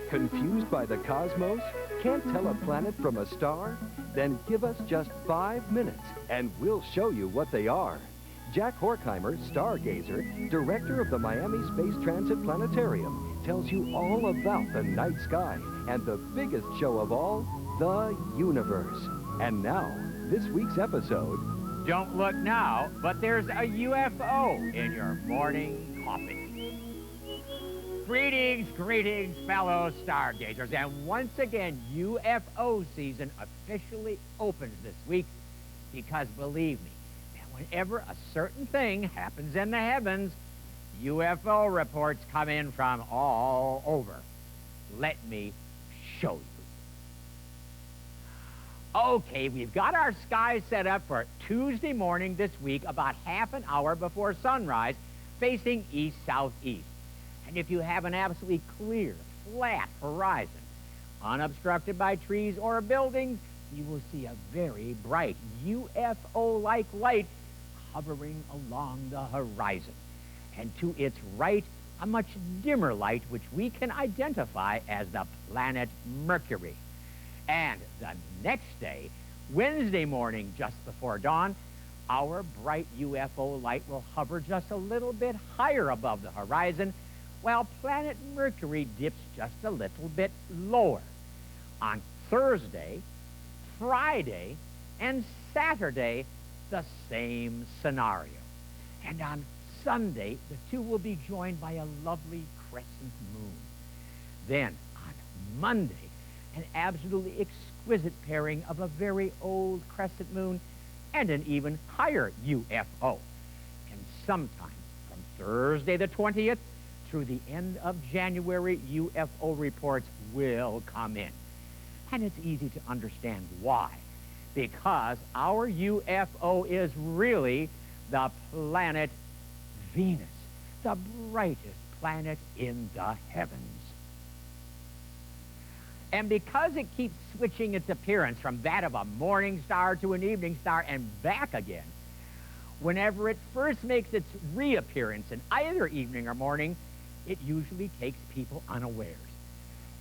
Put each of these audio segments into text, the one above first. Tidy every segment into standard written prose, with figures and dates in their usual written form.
Confused by the cosmos? Can't tell a planet from a star? Then give us just 5 minutes and we'll show you what they are. Jack Horkheimer, Stargazer, director of the Miami Space Transit Planetarium, tells you all about the night sky and the biggest show of all, the universe. And now, this week's episode. Don't look now, but there's a UFO in your morning coffee. Greetings, greetings, fellow stargazers. And once again, UFO season officially opens this week because, believe me, whenever a certain thing happens in the heavens, UFO reports come in from all over. Let me show you. Okay, we've got our sky set up for Tuesday morning this week, about half an hour before sunrise, facing east-southeast. And if you have an absolutely clear, flat horizon, unobstructed by trees or buildings, you will see a very bright UFO-like light hovering along the horizon. And to its right, a much dimmer light which we can identify as the planet Mercury. And the next day, Wednesday morning just before dawn, our bright UFO light will hover just a little bit higher above the horizon, while planet Mercury dips just a little bit lower. On Thursday, Friday, and Saturday, the same scenario. And on Sunday, the two will be joined by a lovely crescent moon. Then, on Monday, an absolutely exquisite pairing of a very old crescent moon and an even higher UFO. And sometime from Thursday the 20th through the end of January, UFO reports will come in. And it's easy to understand why. Because our UFO is really the planet Venus, the brightest planet in the heavens. And because it keeps switching its appearance from that of a morning star to an evening star and back again, whenever it first makes its reappearance in either evening or morning, it usually takes people unawares.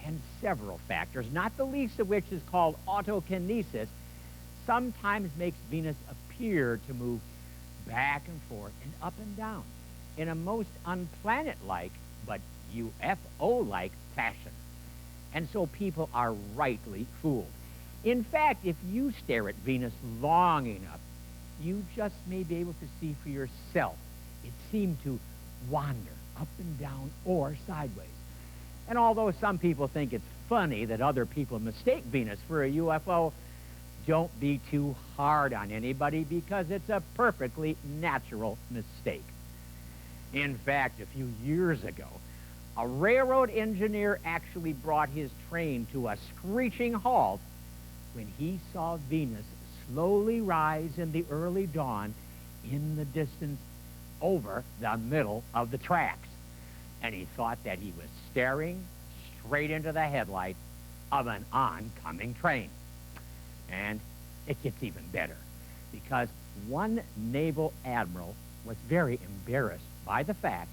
And several factors, not the least of which is called autokinesis, sometimes makes Venus appear to move back and forth and up and down in a most unplanet-like but UFO-like fashion. And so people are rightly fooled. In fact, if you stare at Venus long enough, you just may be able to see for yourself. It seemed to wander up and down or sideways. And although some people think it's funny that other people mistake Venus for a UFO, don't be too hard on anybody because it's a perfectly natural mistake. In fact, a few years ago, a railroad engineer actually brought his train to a screeching halt when he saw Venus slowly rise in the early dawn in the distance over the middle of the tracks. And he thought that he was staring straight into the headlights of an oncoming train. And it gets even better, because one naval admiral was very embarrassed by the fact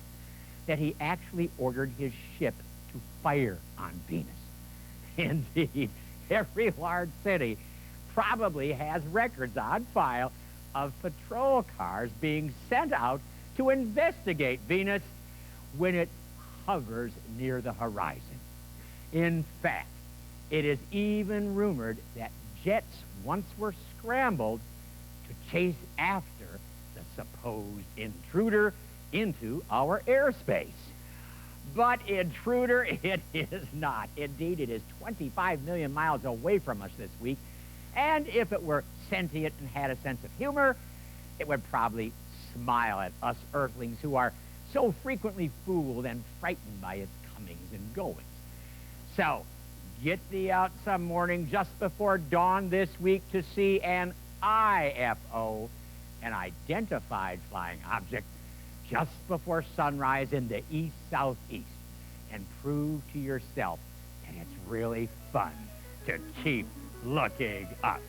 that he actually ordered his ship to fire on Venus. Indeed, every large city probably has records on file of patrol cars being sent out to investigate Venus when it hovers near the horizon. In fact, it is even rumored that jets once were scrambled to chase after the supposed intruder into our airspace. But intruder it is not. Indeed, it is 25 million miles away from us this week, and if it were sentient and had a sense of humor, it would probably smile at us earthlings who are so frequently fooled and frightened by its comings and goings. So, get thee out some morning just before dawn this week to see an IFO, an identified flying object, just before sunrise in the east-southeast, and prove to yourself that it's really fun to keep looking up.